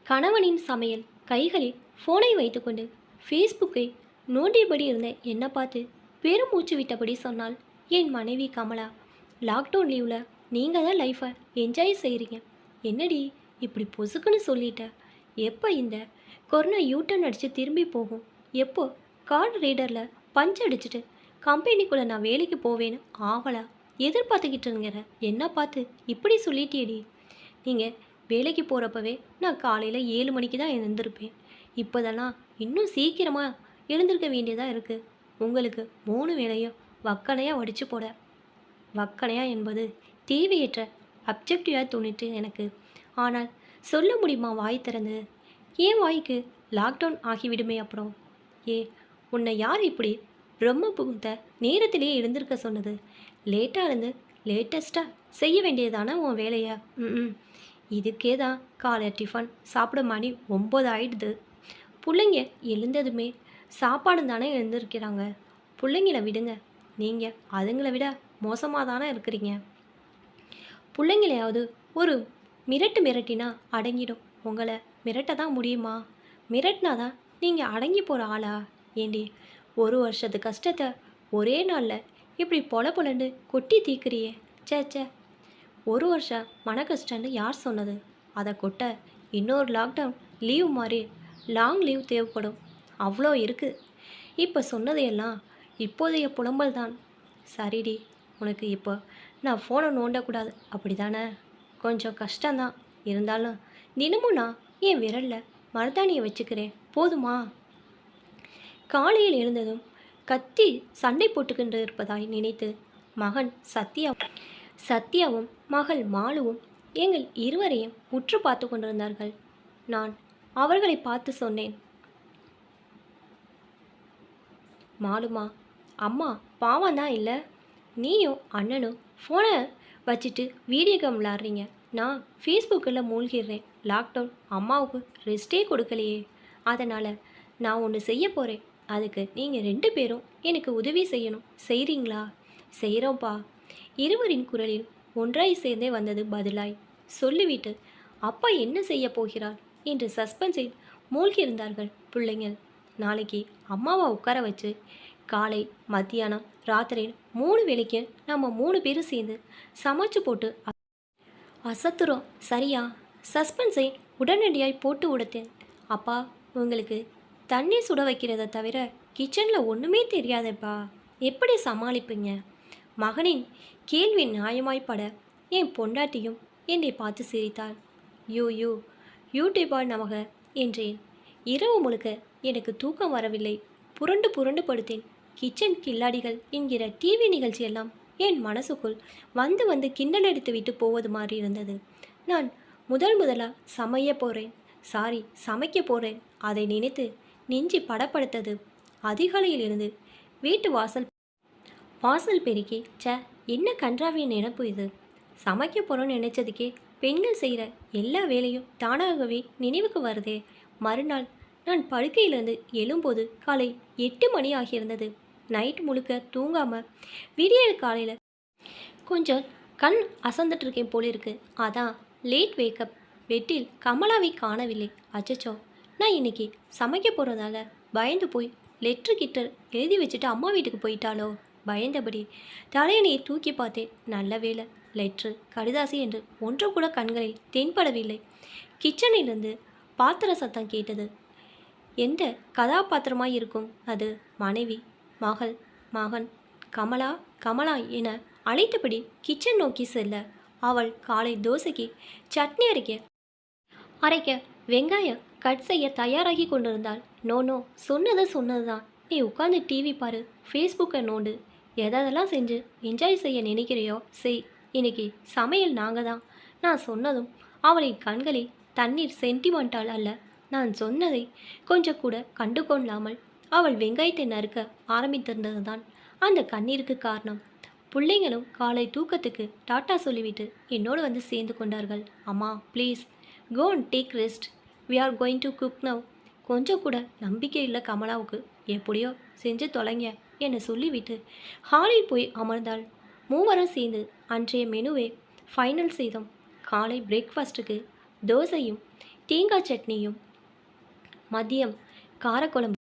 கணவனின் சமையல் கைகளில் ஃபோனை வைத்துக்கொண்டு ஃபேஸ்புக்கை நோண்டியபடி இருந்த என்னை பார்த்து பெருமூச்சு விட்டபடி சொன்னாள் என் மனைவி கமலா. லாக்டவுன் லீவில் நீங்கள் தான் லைஃப்பை என்ஜாய் செய்கிறீங்க, என்னடி இப்படி பொசுக்குன்னு சொல்லிட்ட? எப்போ இந்த கொரோனா யூட்டன் அடித்து திரும்பி போகும்? எப்போ கார்டு ரீடரில் பஞ்ச் அடிச்சுட்டு கம்பெனிக்குள்ளே நான் வேலைக்கு போவேன்னு ஆவலா எதிர்பார்த்துக்கிட்டுங்கிற என்ன பார்த்து இப்படி சொல்லிட்டேடி. நீங்கள் வேலைக்கு போகிறப்பவே நான் காலையில் 7 மணிக்கு தான் எழுந்திருப்பேன். இப்போதெல்லாம் இன்னும் சீக்கிரமாக எழுந்திருக்க வேண்டியதாக இருக்குது. உங்களுக்கு 3 வேளையும் வக்கனையாக வடித்து போட. வக்கனையாக என்பது தேவையற்ற அப்ஜெக்டிவாக தோணிட்டு எனக்கு. ஆனால் சொல்ல முடியுமா வாய் திறந்து? ஏன் வாய்க்கு லாக்டவுன் ஆகிவிடுமே அப்புறம்? உன்னை யார் இப்படி பிரம்ம புகுத்த நேரத்திலேயே எழுந்திருக்க சொன்னது? லேட்டாக இருந்து லேட்டஸ்ட்டாக செய்ய வேண்டியதானே உன் வேலையா? இதுக்கே தான் காலை டிஃபன் சாப்பிட மணி 9 ஆயிடுது. பிள்ளைங்க எழுந்ததுமே சாப்பாடு தானே எழுந்திருக்கிறாங்க. பிள்ளைங்கள விடுங்க, நீங்கள் அதுங்களை விட மோசமாக தானே இருக்கிறீங்க. பிள்ளைங்களையாவது ஒரு மிரட்டினா அடங்கிடும். உங்களை மிரட்ட தான் முடியுமா? மிரட்டினா தான் நீங்கள் அடங்கி போகிற ஆளா? ஏண்டி 1 வருஷத்து கஷ்டத்தை ஒரே நாளில் இப்படி பொலன்னு கொட்டி தீக்குறியே. சே 1 வருஷம் மன கஷ்டன்னு யார் சொன்னது? அதை கொட்ட இன்னொரு லாக்டவுன் லீவ் மாதிரி லாங் லீவ் தேவைப்படும். அவ்வளோ இருக்குது. இப்போ சொன்னதையெல்லாம் இப்போதைய புலம்பல் தான். சரிடி, உனக்கு இப்போ நான் ஃபோனை நோண்டக்கூடாது அப்படி தானே? கொஞ்சம் கஷ்டம்தான். இருந்தாலும் தினமும் நான் என் விரலில் மருதாணியை வச்சுக்கிறேன், போதுமா? காலையில் எழுந்ததும் கத்தி சண்டை போட்டுக்கின்று இருப்பதாய் நினைத்து மகன் சத்யாவும் மகள் மாலுவும் எங்கள் இருவரையும் உற்று பார்த்து கொண்டிருந்தார்கள். நான் அவர்களை பார்த்து சொன்னேன், மாலுமா, அம்மா பாவம் தான் இல்லை? நீயும் அண்ணனும் ஃபோனை வச்சுட்டு வீடியோ கேம் விளாட்றீங்க, நான் ஃபேஸ்புக்கில் மூழ்கிடுறேன். லாக்டவுன் அம்மாவுக்கு ரெஸ்ட்டே கொடுக்கலையே. அதனால் நான் ஒன்று செய்ய போகிறேன். அதுக்கு நீங்கள் 2 பேரும் எனக்கு உதவி செய்யணும். செய்கிறீங்களா? செய்கிறோம்ப்பா. இருவரின் குரலில் ஒன்றாய் சேர்ந்தே வந்தது பதிலாய். சொல்லிவிட்டு அப்பா என்ன செய்ய போகிறார் என்று சஸ்பென்ஸில் மூழ்கியிருந்தார்கள் பிள்ளைங்கள். நாளைக்கு அம்மாவை உட்கார வச்சு காலை மத்தியானம் ராத்திரி 3 வேளைக்கு நம்ம 3 பேரும் சேர்ந்து சமைச்சு போட்டு அசத்துறோம், சரியா? சஸ்பென்ஸை உடனடியாய் போட்டு உடுத்தேன். அப்பா, உங்களுக்கு தண்ணி சுட வைக்கிறத தவிர கிச்சனில் ஒன்றுமே தெரியாதப்பா, எப்படி சமாளிப்பீங்க? மகனின் கேள்வி நியாயமாய்ப்பட என் பொண்டாட்டியும் என்னை பார்த்து சிரித்தாள். யூடியூபா நமக என்றேன். இரவு முழுக்க எனக்கு தூக்கம் வரவில்லை. புரண்டு படுத்தேன். கிச்சன் கில்லாடிகள் என்கிற டிவி நிகழ்ச்சியெல்லாம் என் மனசுக்குள் வந்து கிண்டலடித்து விட்டு போவது மாதிரி இருந்தது. நான் முதலாக சமைக்க போகிறேன். அதை நினைத்து நெஞ்சி படப்படுத்தது. அதிகாலையில் இருந்து வீட்டு வாசல் பெருக்கி என்ன கன்றாவிய நினைப்பு இது? சமைக்க போகிறோன்னு நினைச்சதுக்கே பெண்கள் செய்கிற எல்லா வேலையும் தானாகவே நினைவுக்கு வருதே. மறுநாள் நான் படுக்கையிலிருந்து எழும்போது காலை 8 மணி ஆகியிருந்தது. நைட் முழுக்க தூங்காமல் விடியல் காலையில் கொஞ்சம் கண் அசந்துட்டுருக்கேன் போலிருக்கு. அதான் லேட் வேக்கப். பெட்டில் கமலாவை காணவில்லை. அச்சச்சோ, நான் இன்னைக்கு சமைக்க போகிறதால பயந்து போய் லெட்ரு எழுதி வச்சுட்டு அம்மா வீட்டுக்கு போயிட்டாலோ? பயந்தபடி தலையணையை தூக்கி பார்த்தேன். நல்ல வேலை, லெட்ரு கடிதாசி என்று ஒன்று கூட கண்களில் தென்படவில்லை. கிச்சனிலிருந்து பாத்திர சத்தம் கேட்டது. எந்த கதாபாத்திரமாய் இருக்கும் அது? மனைவி, மகன், கமலா என அழைத்தபடி கிச்சன் நோக்கி செல்ல, அவள் காலை தோசைக்கு சட்னி அரைக்க வெங்காயம் கட் செய்ய தயாராகி கொண்டிருந்தாள். நோ சொன்னது தான். நீ உட்காந்து டிவி பாரு, ஃபேஸ்புக்கை நோண்டு, எதெல்லாம் செஞ்சு என்ஜாய் செய்ய நினைக்கிறையோ செய். இன்னைக்கு சமையல் நாங்கள் தான். நான் சொன்னதும் அவளின் கண்களில் தண்ணீர். சென்டிமெண்டால் அல்ல, நான் சொன்னதை கொஞ்சம் கூட கண்டு கொள்ளாமல் அவள் வெங்காயத்தை நறுக்க ஆரம்பித்திருந்தது தான் அந்த கண்ணீருக்கு காரணம். பிள்ளைங்களும் காலை தூக்கத்துக்கு டாட்டா சொல்லிவிட்டு என்னோடு வந்து சேர்ந்து கொண்டார்கள். அம்மா please go and take rest, we are going to cook now. கொஞ்சம் கூட நம்பிக்கை இல்லை கமலாவுக்கு. எப்படியோ செஞ்சு தொலைங்க என சொல்லிவிட்டு ஹாலில் போய் அமர்ந்தாள். மூவரும் சேர்ந்து அன்றைய மெனுவை ஃபைனல் செய்தோம். காலை பிரேக்ஃபாஸ்ட்டுக்கு தோசையும் தேங்காய் சட்னியும். மதியம் காரக்குழம்பு,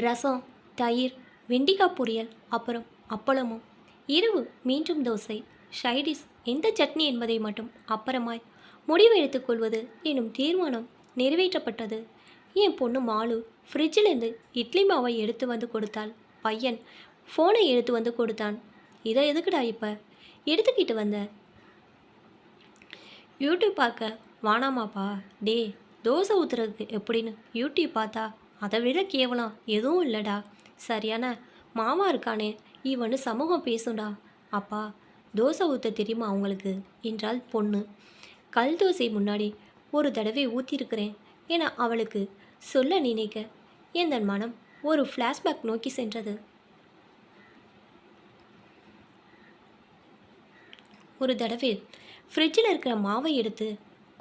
ரசம், தயிர், வெண்டிக்காய் பொரியல், அப்புறம் அப்பளமும். இரவு மீண்டும் தோசை. ஷைடிஷ் எந்த சட்னி என்பதை மட்டும் அப்புறமாய் முடிவு எடுத்துக்கொள்வது எனும் தீர்மானம் நிறைவேற்றப்பட்டது. என் பொண்ணு மாலு ஃப்ரிட்ஜிலேருந்து இட்லி மாவை எடுத்து வந்து கொடுத்தாள். பையன் ஃபோனை எடுத்து வந்து கொடுத்தான். இதை எதுக்குடா இப்போ எடுத்துக்கிட்டு வந்த? யூடியூப் பார்க்க வானாமாப்பா. டே, தோசை ஊற்றுறதுக்கு எப்படின்னு யூடியூப் பார்த்தா அதை விட கேவலம் எதுவும் இல்லைடா. சரியான மாமா இருக்கானே, இவனு சமூகம் பேசுண்டா. அப்பா, தோசை ஊற்ற தெரியுமா அவங்களுக்கு என்றாள் பொண்ணு. கல் தோசை முன்னாடி ஒரு தடவை ஊற்றிருக்கிறேன் என அவளுக்கு சொல்ல நினைக்க என் மனம் ஒரு ஃப்ளாஷ்பேக் நோக்கி சென்றது. ஒரு தடவை ஃப்ரிட்ஜில் இருக்கிற மாவை எடுத்து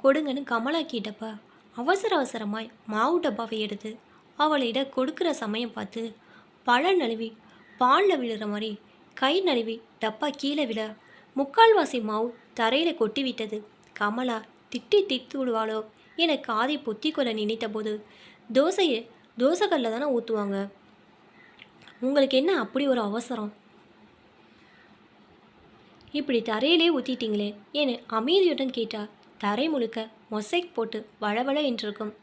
கொடுங்கன்னு கமலா கேட்டப்ப அவசர அவசரமாய் மாவு டப்பாவை எடுத்து அவளிட கொடுக்குற சமயம் பார்த்து பழம் நழுவி பாலில் விழுற மாதிரி கை நழுவி டப்பா கீழே விழ முக்கால்வாசி மாவு தரையில் கொட்டி விட்டது. கமலா திட்டி திட்டு விடுவாளோ என காதை பொத்தி கொள்ள நினைத்த போது, தோசையை தோசைக்கல்ல தானே ஊற்றுவாங்க, உங்களுக்கு என்ன அப்படி ஒரு அவசரம்? இப்படி தரையிலே ஊற்றிட்டீங்களே என அமைதியுடன் கேட்டார். தரை முழுக்க மொசைக் போட்டு வளவள என்றிருக்கும்.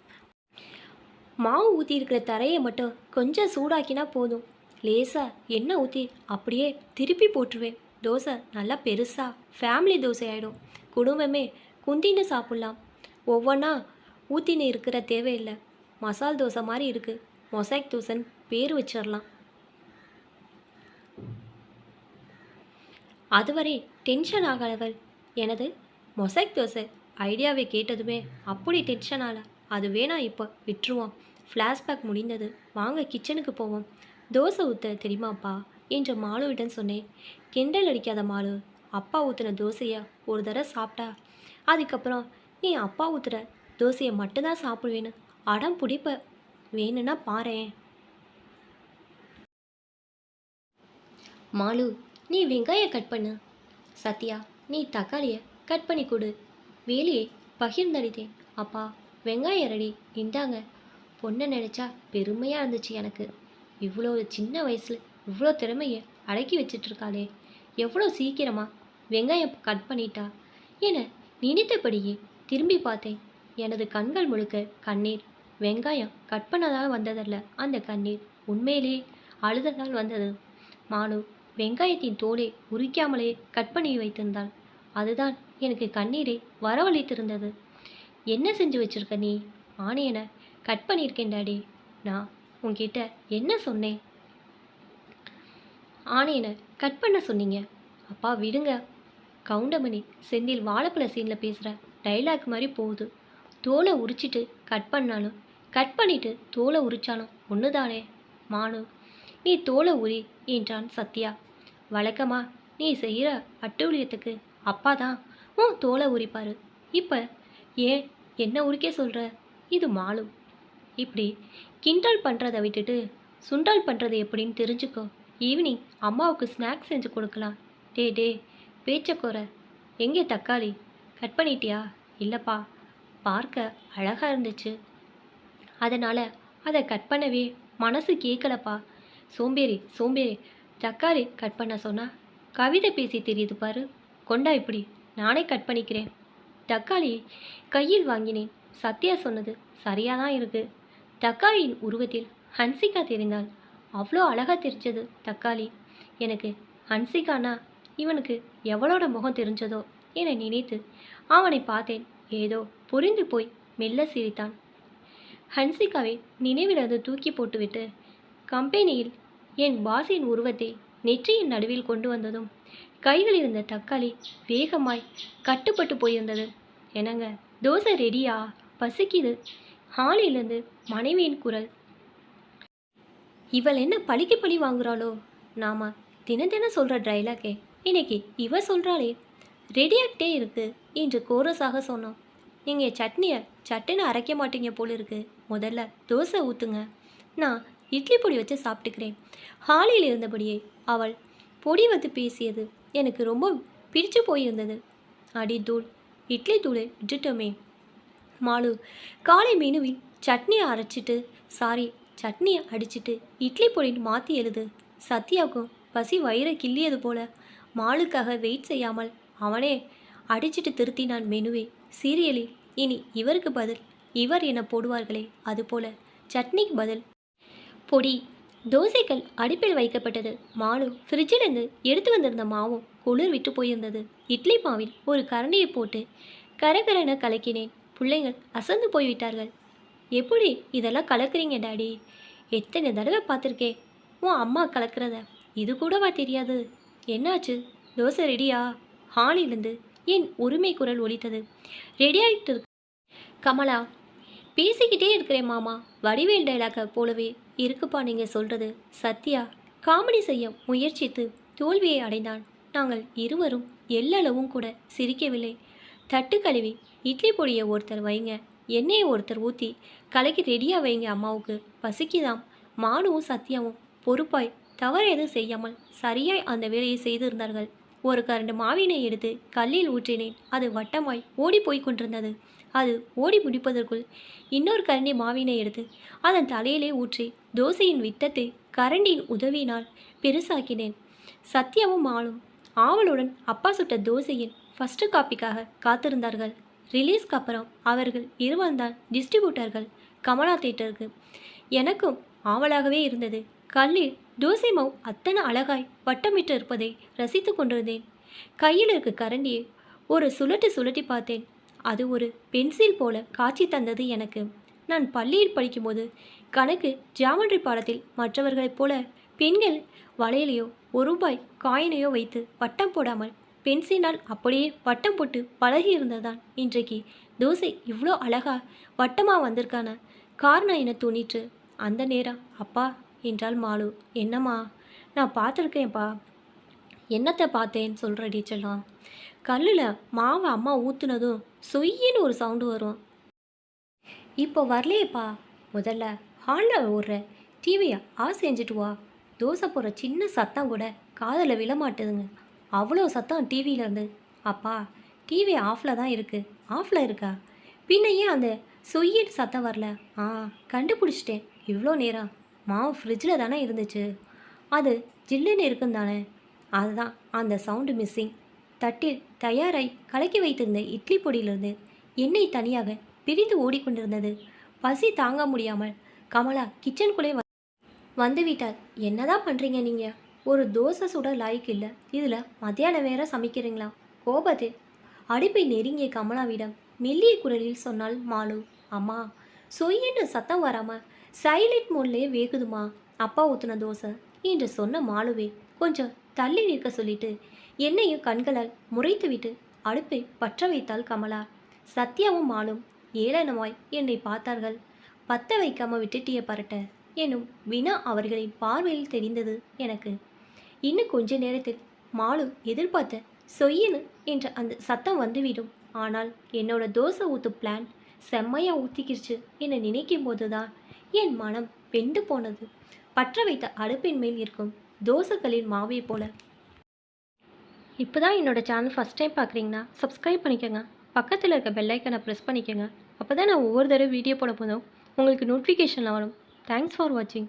மாவு ஊற்றியிருக்கிற தரையை மட்டும் கொஞ்சம் சூடாக்கினா போதும், லேசாக எண்ணெய் ஊற்றி அப்படியே திருப்பி போட்டுருவேன். தோசை நல்லா பெருசாக ஃபேமிலி தோசை ஆகிடும். குடும்பமே குந்தின்னு சாப்பிட்லாம். ஒவ்வொன்றா ஊற்றின்னு இருக்கிற தேவையில்லை. மசால் தோசை மாதிரி இருக்குது, மொசைக் தோசைன்னு பேர் வச்சிடலாம். அதுவரை டென்ஷன் ஆகாதவள், எனது மொசைக் தோசை ஐடியாவை கேட்டதுமே அப்படி டென்ஷன் ஆகல. அது வேணா இப்போ விட்டுருவோம், ஃப்ளாஷ்பேக் முடிந்தது, வாங்க கிச்சனுக்கு போவோம். தோசை ஊற்ற தெரியுமாப்பா என்று மாலுவிடம் சொன்னேன். கிண்டல் அடிக்காத மாலு, அப்பா ஊற்றுன தோசையை ஒரு தடவை சாப்பிட்டா அதுக்கப்புறம் நீ அப்பா ஊற்றுற தோசையை மட்டும்தான் சாப்பிடுவேன்னு அடம் பிடிப்ப. வேணும்னா பாரேன். மாலு, நீ வெங்காயம் கட் பண்ணு. சத்யா, நீ தக்காளியை கட் பண்ணி கொடு. வேலையை பகிர்ந்தளித்தேன். அப்பா, வெங்காயம் ரெடி, இந்தாங்க. பொண்ணை நினச்சா பெருமையாக இருந்துச்சு எனக்கு. இவ்வளோ சின்ன வயசில் இவ்வளோ திறமையை அடக்கி வச்சிட்ருக்காளே, எவ்வளோ சீக்கிரமாக வெங்காயம் கட் பண்ணிட்டா என நினைத்தபடியே திரும்பி பார்த்தேன். எனது கண்கள் முழுக்க கண்ணீர். வெங்காயம் கட் பண்ணதால் வந்ததல்ல அந்த கண்ணீர், உண்மையிலே அழுததால் வந்தது. மானு வெங்காயத்தின் தோலை உரிக்காமலே கட் பண்ணி வைத்திருந்தாள். அதுதான் எனக்கு கண்ணீரை வரவழைத்திருந்தது. என்ன செஞ்சு வச்சிருக்க நீ? ஆனியனை கட் பண்ணியிருக்கேன் டாடி. நான் உன்கிட்ட என்ன சொன்னேன்? ஆனியனை கட் பண்ண சொன்னீங்க. அப்பா விடுங்க. கவுண்டமணி செந்தில் வாழைப்பழ சீனில் பேசுகிற டைலாக் மாதிரி போகுது. தோலை உரிச்சிட்டு கட் பண்ணாலும் கட் பண்ணிவிட்டு தோலை உரிச்சாலும் ஒன்று தானே. மானு, நீ தோலை உரி என்றான் சத்யா. வழக்கமாக நீ செய்கிற அட்டூழியத்துக்கு அப்பா தான் உன் தோலை உரிப்பார். இப்போ ஏன் என்ன உரிக்க சொல்கிற? இது மாலு. இப்படி கிண்டல் பண்ணுறதை விட்டுட்டு சுண்டல் பண்ணுறது எப்படின்னு தெரிஞ்சுக்கோ. ஈவினிங் அம்மாவுக்கு ஸ்நாக்ஸ் செஞ்சு கொடுக்கலாம். டே பேச்சக்கோரை, எங்கே தக்காளி கட் பண்ணிட்டியா? இல்லைப்பா, பார்க்க அழகாக இருந்துச்சு, அதனால் அதை கட் பண்ணவே மனசு கேட்கலப்பா. சோம்பேறி சோம்பேறி, தக்காளி கட் பண்ண சொன்னால் கவிதை பேசி தெரியுது பாரு. கொண்டா இப்படி, நானே கட் பண்ணிக்கிறேன். தக்காளி கையில் வாங்கினேன். சத்யா சொன்னது சரியாக தான் இருக்குது. தக்காளியின் உருவத்தில் ஹன்சிகா தெரிந்தாள். அவ்வளோ அழகாக தெரிஞ்சது தக்காளி. எனக்கு ஹன்சிகானா இவனுக்கு எவளோட முகம் தெரிஞ்சதோ என நினைத்து அவனை பார்த்தேன். ஏதோ புரிந்து போய் மெல்ல சிரித்தான். ஹன்சிகாவை நினைவிலிருந்து தூக்கி போட்டுவிட்டு கம்பெனியில் என் பாஸின் உருவத்தை நெற்றியின் நடுவில் கொண்டு வந்ததும் கையில் இருந்த தக்காளி வேகமாய் கட்டுப்பட்டு போயிருந்தது. என்னங்க, தோசை ரெடியா? பசிக்குது. ஹாலிலிருந்து மனைவியின் குரல். இவள் என்ன பழிக்கு பழி வாங்குறாளோ? நாம தினம் சொல்கிற டைலாக்கே இன்னைக்கு இவ சொல்கிறாளே. ரெடியாகிட்டே இருக்கு என்று கோரஸாக சொன்னோம். நீங்கள் சட்னியை சட்டுன்னு அரைக்க மாட்டீங்க போல இருக்கு. முதல்ல தோசை ஊற்றுங்க, நான் இட்லி பொடி வச்சு சாப்பிட்டுக்கிறேன். ஹாலில் இருந்தபடியே அவள் பொடி வந்து பேசியது எனக்கு ரொம்ப பிடிச்சு போயிருந்தது. அடி தூள், இட்லி தூளை விட்டுட்டோமே. மாலு காலை மெனுவில் சட்னியை அரைச்சிட்டு சாரி சட்னியை அடிச்சிட்டு இட்லி பொடின்னு மாற்றி எழுது. சத்யாவுக்கும் பசி வயிறை கிள்ளியது போல மாலுக்காக வெயிட் செய்யாமல் அவனே அடிச்சிட்டு திருத்தினான் மெனுவே. சீரியலில் இனி இவருக்கு பதில் இவர் என போடுவார்களே அதுபோல சட்னிக்கு பதில் பொடி. தோசைகள் அடுப்பில் வைக்கப்பட்டது. மாலு ஃப்ரிட்ஜிலிருந்து எடுத்து வந்திருந்த மாவும் குளிர் விட்டு போயிருந்தது. இட்லி மாவில் ஒரு கரண்டியை போட்டு கரகரன கலக்கினேன். பிள்ளைங்கள் அசந்து போய்விட்டார்கள். எப்படி இதெல்லாம் கலக்குறீங்க டாடி? எத்தனை தடவை பார்த்துருக்கேன் உன் அம்மா கலக்கிறத, இது கூடவா தெரியாது? என்னாச்சு? தோசை ரெடியா? ஹாலிலிருந்து என் உரிமை குரல் ஒலித்தது. ரெடியாகிட்டு கமலா. பேசிக்கிட்டே இருக்கிறேன் மாமா. வடிவேல் டைலாக போலவே இருக்குப்பா நீங்கள் சொல்கிறது. சத்யா காமெடி செய்ய முயற்சித்து தோல்வியை அடைந்தான். நாங்கள் இருவரும் எல்லளவும் கூட சிரிக்கவில்லை. தட்டு கழுவி இட்லி பொடியை ஒருத்தர் வைங்க, எண்ணெயை ஒருத்தர் ஊற்றி கலக்கி ரெடியாக வைங்க, அம்மாவுக்கு பசிக்குதாம். மானுவும் சத்யாவும் பொறுப்பாய் தவறு எதுவும் செய்யாமல் சரியாய் அந்த வேலையை செய்திருந்தார்கள். ஒரு கரண்டு மாவினை எடுத்து கல்லில் ஊற்றினேன். அது வட்டமாய் ஓடி போய் கொண்டிருந்தது. அது ஓடி முடிப்பதற்குள் இன்னொரு கரண்டி மாவினை எடுத்து அதன் தலையிலே ஊற்றி தோசையின் விட்டத்தை கரண்டியின் உதவியினால் பெருசாக்கினேன். சத்யாவும் மாலும் ஆவலுடன் அப்பா சுட்ட தோசையின் ஃபஸ்ட்டு காப்பிக்காக காத்திருந்தார்கள். ரிலீஸ்க்கு அப்புறம் அவர்கள் இருவர்தான் டிஸ்ட்ரிபியூட்டர்கள் கமலா தேட்டருக்கு. எனக்கும் ஆவலாகவே இருந்தது. கல்லில் தோசை மாவு அத்தனை அழகாய் வட்டமிட்டு இருப்பதை ரசித்து கொண்டிருந்தேன். கையில் இருக்க கரண்டியை ஒரு சுழட்டி சுழட்டி பார்த்தேன். அது ஒரு பென்சில் போல காட்சி தந்தது எனக்கு. நான் பள்ளியில் படிக்கும்போது கணக்கு ஜியாமெட்ரி பாடத்தில் மற்றவர்களைப் போல பெண்கள் வளையலையோ ஒரு ரூபாய் காயினையோ வைத்து வட்டம் போடாமல் பென்சினால் அப்படியே வட்டம் போட்டு பழகி இருந்ததான் இன்றைக்கு தோசை இவ்வளோ அழகா வட்டமாக வந்திருக்கான காரணம் என தோணிற்று. அந்த நேரம் அப்பா என்றாள் மாலு. என்னம்மா? நான் பார்த்துருக்கேன்ப்பா. என்னத்தை பார்த்தேன்னு சொல்கிற டீச்சர்லாம். கல்லில் மாவை அம்மா ஊற்றுனதும் சொய்யின்னு ஒரு சவுண்டு வரும். இப்போ வரலையேப்பா. முதல்ல ஹாலில் ஓடுற டிவியை ஆஃப் செஞ்சுட்டு வா. தோசை போடுற சின்ன சத்தம் கூட காதில் விழமாட்டுதுங்க. அவ்வளோ சத்தம் டிவியிலேருந்து. அப்பா டிவி ஆஃபில் தான் இருக்குது. ஆஃபில் இருக்கா? பின்ன ஏன் அந்த சொய்யின்னு சத்தம் வரல? கண்டுபிடிச்சிட்டேன். இவ்வளோ நேரம் மாவு ஃப்ரிட்ஜில் தானே இருந்துச்சு. அது ஜில்லுன்னு இருக்குன்னு தானே, அதுதான் அந்த சவுண்டு மிஸ்ஸிங். தட்டில் தயாராய் கலக்கி வைத்திருந்த இட்லி பொடியிலிருந்து எண்ணெய் தனியாக பிரிந்து ஓடிக்கொண்டிருந்தது. பசி தாங்க முடியாமல் கமலா கிச்சனுக்குள்ளே வந்துவிட்டார். என்னதான் பண்ணுறீங்க நீங்கள்? ஒரு தோசை சுட லாய்க்கு இல்லை, இதில் மத்தியானம் வேற சமைக்கிறீங்களா? கோபத்தில் அடுப்பை நெருங்கிய கமலாவிடம் மெல்லிய குரலில் சொன்னாள் மாலு. அம்மா சொய்யின்னு சத்தம் வராமல் சைலண்ட் மோட்லேயே வேகுதுமா அப்பா ஊற்றுன தோசை என்று சொன்ன மாலுவை கொஞ்சம் தள்ளி நிற்க சொல்லிட்டு என்னையும் கண்களால் முறைத்துவிட்டு அடுப்பை பற்ற வைத்தாள் கமலா. சத்யாவும் மாலும் ஏளனமாய் என்னை பார்த்தார்கள். பத்த வைக்காம விட்டுட்டிய பரட்ட எனும் வினா அவர்களின் பார்வையில் தெரிந்தது எனக்கு. இன்னும் கொஞ்ச நேரத்தில் மாலு எதிர்பார்த்த சொய்யனு என்ற அந்த சத்தம் வந்துவிடும். ஆனால் என்னோட தோசை ஊற்று பிளான் செம்மையாக ஊற்றிக்கிடுச்சு என நினைக்கும் போதுதான் என் மனம் வெந்து போனது. பற்ற வைத்த அடுப்பின் மேல் இருக்கும் தோசைகளின் மாவை போல. இப்போ தான் என்னோடய சேனல் ஃபஸ்ட் டைம் பார்க்குறீங்கன்னா சப்ஸ்கிரைப் பண்ணிக்கோங்க. பக்கத்தில் இருக்க பெல்லைக்கனை ப்ரெஸ் பண்ணிக்கோங்க. அப்போ தான் நான் ஒவ்வொரு தடவை வீடியோ போட போதும் உங்களுக்கு நோட்டிஃபிகேஷனில் வரும். தேங்க்ஸ் ஃபார் வாட்சிங்.